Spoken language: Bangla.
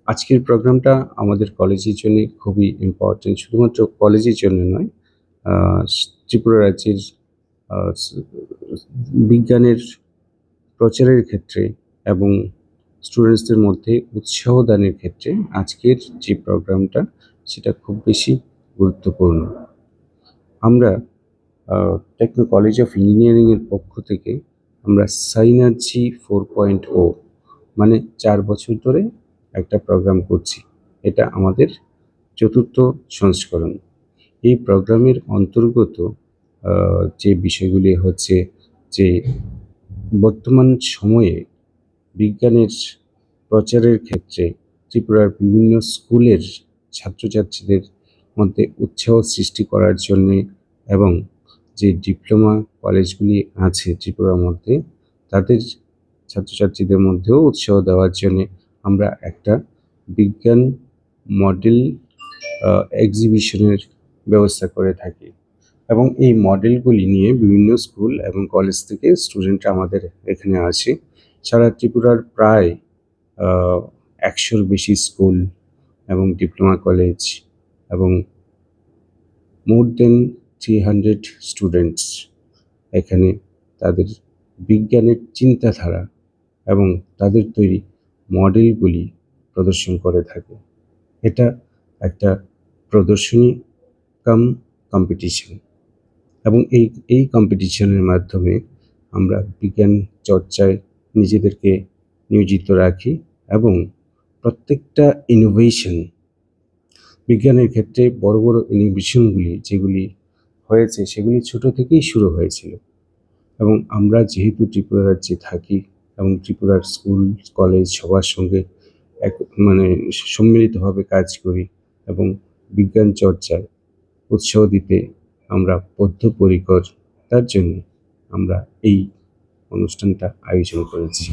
আজকের প্রোগ্রামটা আমাদের কলেজের জন্যে খুবই ইম্পর্টেন্ট। শুধুমাত্র কলেজের জন্য নয়, ত্রিপুরা রাজ্যের আ স বিজ্ঞানের প্রচারের ক্ষেত্রে এবং স্টুডেন্টসদের মধ্যে উৎসাহ দানের ক্ষেত্রে আজকের যে প্রোগ্রামটা সেটা খুব বেশি গুরুত্বপূর্ণ। আমরা টেকনো কলেজ অফ ইঞ্জিনিয়ারিংয়ের পক্ষ থেকে আমরা সাইনার্জি 4.0 মানে 4 বছর ধরে একটা প্রোগ্রাম করছি। এটা আমাদের চতুর্থ সংস্করণ। এই প্রোগ্রামের অন্তর্গত যে বিষয়গুলি হচ্ছে যে বর্তমান সময়ে বিজ্ঞানের প্রচারের ক্ষেত্রে ত্রিপুরার বিভিন্ন স্কুলের ছাত্রছাত্রীদের মধ্যে উৎসাহ সৃষ্টি করার জন্যে এবং যে ডিপ্লোমা কলেজগুলি আছে ত্রিপুরার মধ্যে তাদের ছাত্রছাত্রীদের মধ্যেও উৎসাহ দেওয়ার জন্যে আমরা একটা বিজ্ঞান মডেল এক্সিবিশনের ব্যবস্থা করে থাকি এবং এই মডেলগুলি নিয়ে বিভিন্ন স্কুল এবং কলেজ থেকে স্টুডেন্টরা আমাদের এখানে আসে। সারা ত্রিপুরার প্রায় ১০০-র বেশি স্কুল এবং ডিপ্লোমা কলেজ এবং মোর দেন 300 স্টুডেন্টস এখানে তাদের বিজ্ঞানের চিন্তাধারা এবং তাদের তৈরি মডেলগুলি প্রদর্শন করে থাকে। এটা একটা প্রদর্শনী কাম কম্পিটিশন এবং এই কম্পিটিশনের মাধ্যমে আমরা বিজ্ঞান চর্চায় নিজেদেরকে নিয়োজিত রাখি এবং প্রত্যেকটা ইনোভেশন বিজ্ঞানের ক্ষেত্রে বড় বড় ইনোভেশনগুলি যেগুলি হয়েছে সেগুলি ছোট থেকেই শুরু হয়েছিল এবং আমরা যেহেতু ত্রিপুরা রাজ্যে থাকি এবং ত্রিপুরার স্কুল কলেজ সবার সঙ্গে মানে সম্মিলিতভাবে কাজ করি এবং বিজ্ঞান চর্চায় উৎসাহ দিতে আমরা বদ্ধপরিকর। তার জন্য আমরা এই অনুষ্ঠানটা আয়োজন করেছি।